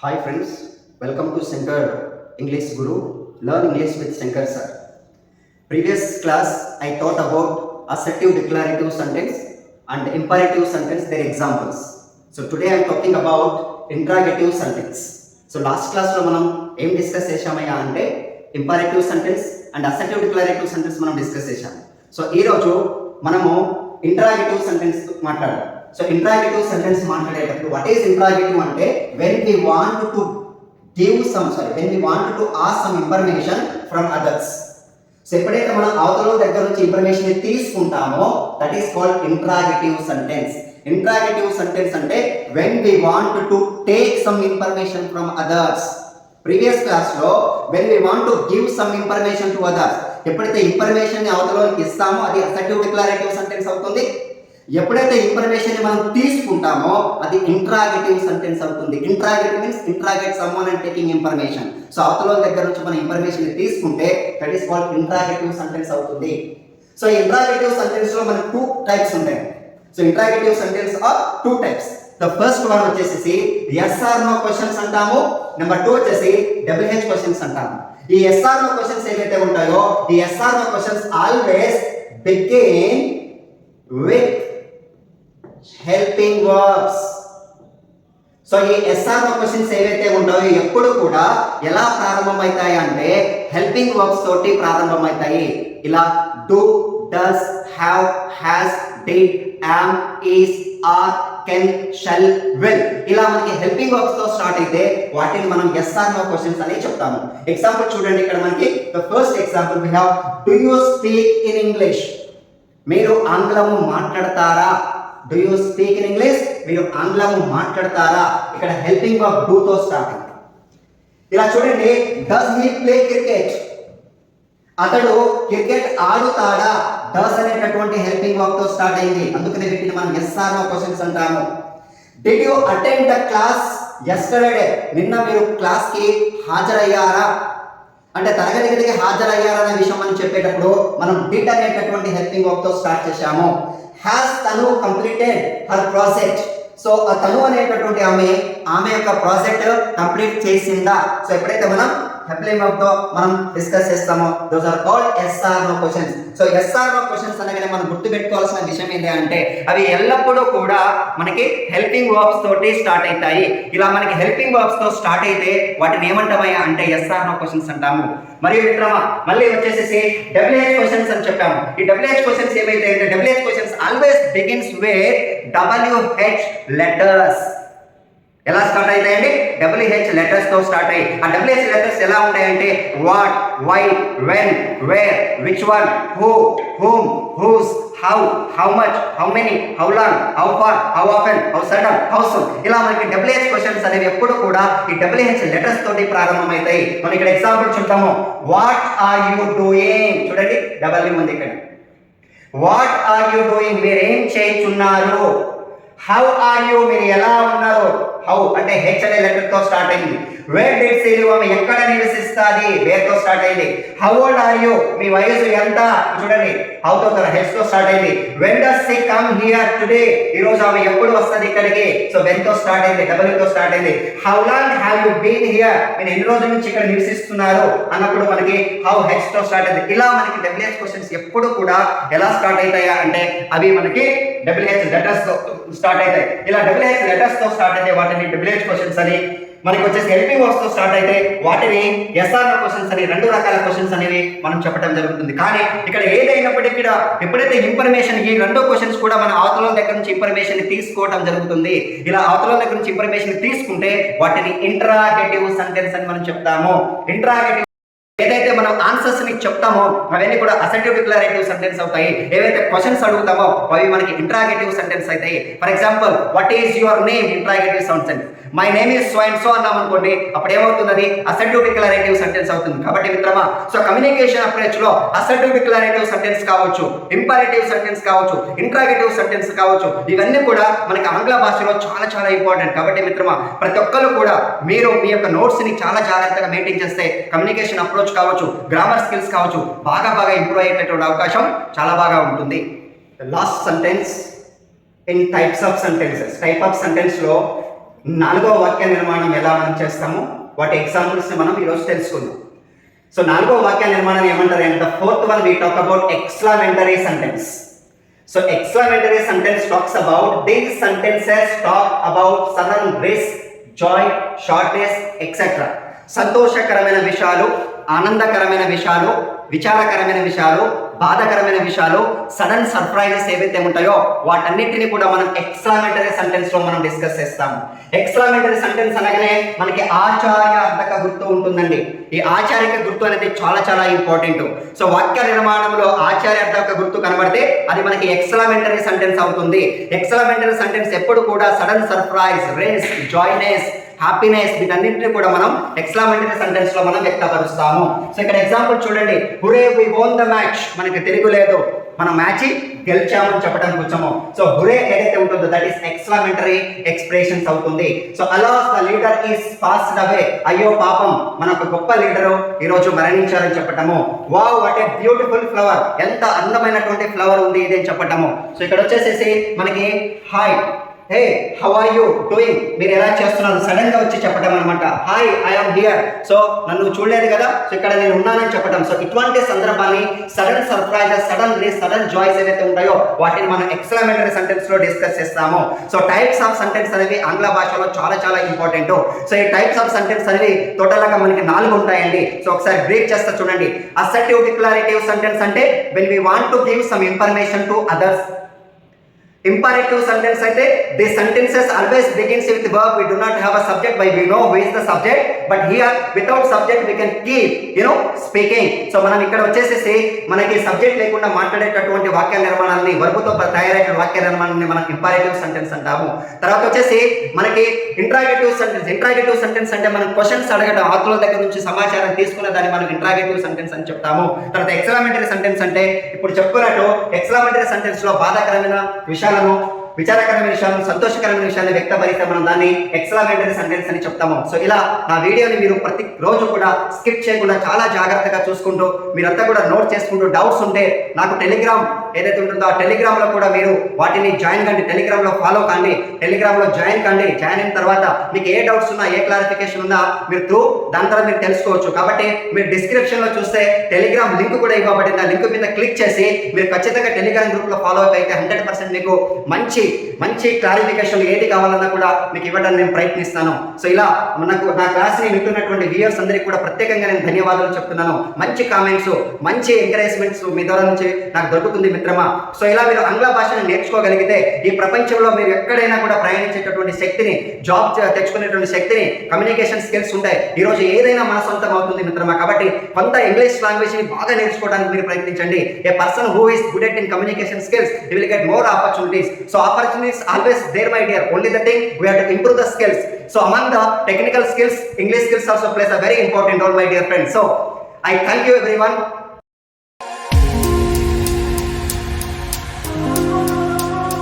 Hi friends, welcome to Shankar English Guru. Learn English with Shankar sir. Previous class I taught about assertive declarative sentence and imperative sentence, their examples. So today I am talking about interrogative sentence. So last class lo manam em discuss cheshamaya ante imperative sentence and assertive declarative sentence manam discuss chesam. So ee roju manamu interrogative sentence మాట్లాడాలి. So interrogative sentence మాట్లాడేటప్పుడు what is interrogative అంటే when we want to ask some information from others. So ఎప్పుడైతే మనం అవతల దగ్గర నుంచి information తీసుకుంటామో that is called interrogative sentence. Interrogative sentence అంటే when we want to take some information from others. Previous class లో when we want to give some information to others, ఎప్పుడైతే information ని అవతలకి ఇస్తామో అది అసర్టివ్ డిక్లరేటివ్ సెంటెన్స్ అవుతుంది. ఎప్పుడైతే information మనం తీసుకుంటామో అది ఇంట్రాగేటివ్ సెంటెన్స్ అవుతుంది. Interrogative means interrogate someone and taking information. So అవతల దగ్గర నుంచి మనం ఇన్ఫర్మేషన్ తీసుకుంటే that is called interrogative sentence అవుతుంది. సో ఇంట్రాగేటివ్ సెంటెన్స్ లో మనకు టూ టైప్స్ ఉంటాయి. So interrogative sentence are two types. The first one వచ్చేసి yes or no క్వశ్చన్స్ అంటాము. నెంబర్ 2 వచ్చేసి WH క్వశ్చన్స్ అంటాము. ఈ yes or no క్వశ్చన్స్ ఏవైతే ఉంటాయో ఈ yes or no questions always begin with helping verbs. So ఈ ఎస్ఆర్ క్వశ్చన్స్ ఏవైతే ఉంటాయో ఎప్పుడు కూడా ఎలా ప్రారంభమవుతాయి అంటే హెల్పింగ్ వర్బ్స్ తోటి ప్రారంభమవుతాయి. ఇలా do, does, have, has, did, am, is, are, can, shall, will ఇలా మనకి హెల్పింగ్ వర్బ్స్ తో స్టార్ట్ అయితే వాటిని మనం ఎస్ఆర్ నో క్వశ్చన్స్ అని చెప్తాము. ఎగ్జాంపుల్ చూడండి, ఇక్కడ మనకి the first example we have do you speak in English. మీరు ఆంగ్లము మాట్లాడతారా? Do you speak in English? మీరు ఆంగ్లము మాట్లాడతారా? ఇక్కడ హెల్పింగ్ వర్బ్ డూ తో స్టార్ట్ అయింది. ఇలా చూడండి, does he play cricket? అతడు క్రికెట్ ఆడుతాడా? does అనేటటువంటి హెల్పింగ్ వర్బ్ తో స్టార్ట్ అయింది. అందుకనే వీటిని మనం yes or no క్వశ్చన్స్ అంటాము. Did you attend the class yesterday? నిన్న మీరు క్లాస్ కి హాజరయ్యారా? అంటే తరగతి గదికి హాజరయ్యారనే విషయం మనం చెప్పేటప్పుడు మనం డిడ్ అనేటటువంటి హెల్పింగ్ వర్బ్ తో స్టార్ట్ చేశాము. హ్యాస్ తను కంప్లీటెడ్ హర్ ప్రాజెక్ట్. సో తను అనేటటువంటి ఆమె యొక్క ప్రాజెక్ట్ కంప్లీట్ చేసిందా? సో ఎప్పుడైతే మనం హెల్పింగ్ వర్బ్ తో మనం డిస్కస్ చేస్తామో those are called yes or no questions. So yes or no questions అనగానే మనం గుర్తుపెట్టుకోవాల్సిన విషయం ఏంటి అంటే అవి ఎల్లప్పుడూ కూడా మనకి హెల్పింగ్ వర్బ్స్ తోటి స్టార్ట్ అవుతాయి. ఇలా మనకి హెల్పింగ్ వర్బ్స్ తో స్టార్ట్ అయితే వాటిని ఏమంటామయ్యా అంటే ఎస్ఆర్ నో క్వశ్చన్స్ అంటాము. మరియు మిత్రమా మళ్ళీ వచ్చేసి WH క్వశ్చన్స్ అని చెప్పాము. ఈ WH క్వశ్చన్స్ ఏవైతే అంటే WH questions always begins with WH letters. ఎలా స్టార్ట్ అవుతాయండి? WH లెటర్స్ తో స్టార్ట్ అయ్యి ఆ WH లెటర్స్ ఎలా ఉంటాయంటే what, why, when, where, which one, who, whom, whose, how, how much, how many, how long, how far, how often, how sudden, how soon ఇలా మనకి WH questions అనేవి ఎప్పుడు కూడా ఈ WH లెటర్స్ తోటి ప్రారంభమవుతాయి. మనం ఇక్కడ ఎగ్జాంపుల్ చూద్దాము. What are you doing? చూడండి W ఉంది ఇక్కడ. What are you doing? మీరు ఏం చేస్తున్నారు? How are you? మీరు ఎలా ఉన్నారు? హౌ అంటే H అనే లెటర్ తో స్టార్ట్ అయింది. Where did she live? ఆమె ఎక్కడ నివసిస్తుంది? వేర్ తో స్టార్ట్ అయింది. How old are you? మీ వయసు ఎంత? చూడండి హౌ తో H తో స్టార్ట్ అయింది. When does she come here today? ఈ రోజు ఆమె ఎప్పుడు వస్తుంది ఇక్కడికి? సో వెన్ తో స్టార్ట్ అయింది, W తో స్టార్ట్ అయింది. How long have you been here? మీరు ఎన్ని రోజుల నుంచి ఇక్కడ నివసిస్తున్నారు అన్నప్పుడు మనకి హౌ H తో స్టార్ట్ అయింది. ఇలా మనకి WH క్వశ్చన్స్ ఎప్పుడు కూడా ఎలా స్టార్ట్ అవుతాయా అంటే అవి మనకి WH లెటర్స్ తో స్టార్ట్ అవుతాయి. ఇలా WH లెటర్స్ తో స్టార్ట్ అయితే వాటిని WH క్వశ్చన్స్ అని, మనకి వచ్చేసి హెల్పింగ్ వర్బ్స్ తో స్టార్ట్ అయితే వాటిని ఎస్ఆర్ నో క్వశ్చన్స్ అని, రెండు రకాల క్వశ్చన్స్ అనేవి మనం చెప్పడం జరుగుతుంది. కానీ ఇక్కడ ఏదైనప్పటికీ కూడా ఎప్పుడైతే ఇన్ఫర్మేషన్ ఈ రెండో క్వశ్చన్స్ కూడా మన అవతల దగ్గర నుంచి ఇన్ఫర్మేషన్ తీసుకోవడం జరుగుతుంది. ఇలా అవతల దగ్గర నుంచి ఇన్ఫర్మేషన్ తీసుకుంటే వాటిని ఇంట్రాగేటివ్ సెంటెన్స్ అని మనం చెప్తాము. ఇంట్రాగేటివ్ ఏదైతే మనం ఆన్సర్స్ ని చెప్తామో అవన్నీ కూడా అసర్టివ్ డిక్లరేటివ్ సెంటెన్స్ అవుతాయి. ఏవైతే క్వశ్చన్స్ అడుగుతామో అవి మనకి ఇంట్రాగేటివ్ సెంటెన్స్ అవుతాయి. For example what is your name? Interrogative sentence. My name is so and so అన్నాం అనుకోండి, అప్పుడు ఏమవుతుంది? అసర్టివ్ డిక్లరేటివ్ సెంటెన్స్ అవుతుంది. కాబట్టి మిత్రమా, సో కమ్యూనికేషన్ అప్రోచ్ లో అసర్టివ్ డిక్లరేటివ్ సెంటెన్స్ కావచ్చు, ఇంపరేటివ్ సెంటెన్స్ కావచ్చు, ఇంట్రాగేటివ్ సెంటెన్స్ కావచ్చు, ఇవన్నీ కూడా మనకి ఆంగ్ల భాషలో చాలా చాలా ఇంపార్టెంట్. కాబట్టి మిత్రమా, ప్రతి ఒక్కరు కూడా మీరు మీ యొక్క నోట్స్ ని చాలా జాగ్రత్తగా మెయింటైన్ చేస్తే కమ్యూనికేషన్ అప్రోచ్ కావచ్చు, గ్రామర్ స్కిల్స్ కావచ్చు బాగా ఇంప్రూవ్ అయ్యేటటువంటి అవకాశం చాలా బాగా ఉంటుంది. Last sentence in types of sentences. Type of sentence లో నాలుగవ వాక్య నిర్మాణం ఎలా మనం చేస్తాము, వాటి ఎగ్జాంపుల్స్ మనం ఈరోజు తెలుసుకుందాం. సో నాలుగవ వాక్య నిర్మాణం ఏమంటారు అంటే, the fourth one we talk about exclamatory sentence. So exclamatory sentence talks about, these sentences talk about sudden bliss, joy, shortness, etc. సంతోషకరమైన విషయాలు, ఆనందకరమైన విషయాలు, విచారకరమైన విషయాలు, బాధకరమైన విషయాలు, సడన్ సర్ప్రైజెస్ ఏవైతే ఉంటాయో వాటన్నిటిని కూడా మనం ఎక్స్క్లామేటరీ సెంటెన్స్ లో మనం డిస్కస్ చేస్తాము. ఎక్స్క్లామేటరీ సెంటెన్స్ అనగానే మనకి ఆచార్యార్థక గుర్తు ఉంటుందండి. ఈ ఆచార్యక గుర్తు అనేది చాలా చాలా ఇంపార్టెంట్. సో వాక్య నిర్మాణంలో ఆచార్యార్థక గుర్తు కనబడితే అది మనకి ఎక్స్క్లామేటరీ సెంటెన్స్ అవుతుంది. ఎక్స్క్లామేటరీ సెంటెన్స్ ఎప్పుడు కూడా సడన్ సర్ప్రైజ్, రేస్, జాయ్నెస్, హ్యాపీనెస్, వీటన్నింటినీ కూడా మనం ఎక్స్క్లామేటరీ సెంటెన్స్ లో మనం వ్యక్తపరుస్తాము. సో ఇక్కడ ఎగ్జాంపుల్ చూడండి, హురే వి వోన్ ద మ్యాచ్, మనకి తిరుగులేదు, మనం మ్యాచ్ గెలిచామని చెప్పడానికి వచ్చాము. సో హురే ఏదైతే ఉంటుందో దట్ ఈస్ ఎక్స్క్లామేటరీ ఎక్స్ప్రెషన్స్ అవుతుంది. So alas the leader is passed away, అయ్యో పాపం మన ఒక గొప్ప లీడరు ఈ రోజు మరణించారని చెప్పటము. Wow what a beautiful flower, ఎంత అందమైనటువంటి ఫ్లవర్ ఉంది ఇది అని చెప్పటము. సో ఇక్కడ వచ్చేసేసి మనకి hi, hey how are you doing, మీరు ఎలా చేస్తున్నారు, సడన్ గా వచ్చి చెప్పడం అనమాట. Hi I am here, so నన్ను చూడలేదు కదా, సో ఇక్కడ నేను ఉన్నానని చెప్పడం. సో ఇటువంటి సందర్భాన్ని sudden surprises, sudden rage, sudden joys ఏవైతే ఉంటాయో వాటిని మనం ఎక్స్క్లామేటరీ సెంటెన్స్ లో డిస్కస్ చేస్తాము. సో టైప్స్ ఆఫ్ సెంటెన్స్ అనేవి ఆంగ్ల భాషలో చాలా చాలా ఇంపార్టెంట్. సో ఈ టైప్స్ ఆఫ్ సెంటెన్స్ అనేవి టోటల్ గా మనకి 4 ఉంటాయండి. సో ఒకసారి బ్రేక్ చేస్తా చూడండి. అసర్టివ్ డిక్లరేటివ్ సెంటెన్స్ అంటే when we want to give some information to others. Imperative sentence అయితే the sentences always begins with verb, we do not have a subject, but we know who is the subject, but here without subject we can keep speaking. So మనం ఇక్కడ వచ్చేసేసి మనకి subject లేకుండా మాట్లాడేటటువంటి వాక్య నిర్మాణాన్ని, వర్బుతో తయారైన వాక్య నిర్మాణాన్ని మనం ఇంపరేటివ్ సెంటెన్స్ అంటాము. తర్వాత వచ్చేసి మనకి ఇంట్రాగేటివ్ సెంటెన్స్. ఇంట్రాగేటివ్ సెంటెన్స్ అంటే మనం క్వశ్చన్స్ అడగడం, ఆతుల దగ్గర నుంచి సమాచారం తీసుకున్న దాన్ని మనం ఇంట్రాగేటివ్ సెంటెన్స్ అని చెప్తాము. తర్వాత ఎక్స్క్లామేటరీ సెంటెన్స్ అంటే ఇప్పుడు చెప్పుకున్నట్టు ఎక్స్క్లామేటరీ సెంటెన్స్ లో బాధాకరమైన విషయాలను, విచారకరమైన విషయాలను, సంతోషకరమైన విషయాన్ని వ్యక్తపరిస్తే మనం దాన్ని ఎక్స్క్లామేటరీ సెంటెన్స్ అని చెప్తాము. సో ఇలా నా వీడియోని మీరు ప్రతి రోజు కూడా స్కిప్ చేయకుండా చాలా జాగ్రత్తగా చూసుకుంటూ మీరంతా కూడా నోట్ చేసుకుంటూ, డౌట్స్ ఉంటే నాకు టెలిగ్రామ్ ఏదైతే ఉంటుందో ఆ టెలిగ్రామ్ లో కూడా మీరు వాటిని జాయిన్ కండి, టెలిగ్రామ్ లో ఫాలో కండి, టెలిగ్రామ్ లో జాయిన్ కండి. జాయిన్ అయిన తర్వాత మీకు ఏ డౌట్స్ ఉన్నా, ఏ క్లారిఫికేషన్ ఉన్నా మీరు దాని తర్వాత మీరు తెలుసుకోవచ్చు. కాబట్టి మీరు డిస్క్రిప్షన్ లో చూస్తే టెలిగ్రామ్ లింక్ కూడా ఇవ్వబడింది. ఆ లింక్ మీద క్లిక్ చేసి మీరు ఖచ్చితంగా టెలిగ్రామ్ గ్రూప్ లో ఫాలో అప్ అయితే 100% మీకు మంచి క్లారిఫికేషన్ ఏది కావాలన్నా కూడా మీకు ఇవ్వడానికి నేను ప్రయత్నిస్తాను. సో ఇలా నా క్లాస్ ని వింటున్నటువంటి వ్యూయర్స్ అందరికీ కూడా ప్రత్యేకంగా నేను ధన్యవాదాలు చెప్తున్నాను. మంచి కామెంట్స్, మంచి ఎంకరేజ్మెంట్స్ మీ ద్వారా నుంచి నాకు దొరుకుతుంది మిత్రమా. సో ఇలా మీరు ఆంగ్ల భాషను నేర్చుకోగలిగితే ఈ ప్రపంచంలో మీరు ఎక్కడైనా కూడా ప్రయాణించేటటువంటి శక్తిని, జాబ్ తెచ్చుకునేటువంటి శక్తిని, కమ్యూనికేషన్ స్కిల్స్ ఉంటాయి. ఈ రోజు ఏదైనా మన సొంతం అవుతుంది మిత్రమా. కాబట్టి కొంత ఇంగ్లీష్ లాంగ్వేజ్ ని బాగా నేర్చుకోవడానికి మీరు ప్రయత్నించండి. A person who is good at in communication skills, he will get more opportunities. So opportunities always there, my dear. Only the thing we have to improve the skills. So among the technical skills, English skills also plays a very important role, my dear friends. So I thank you everyone.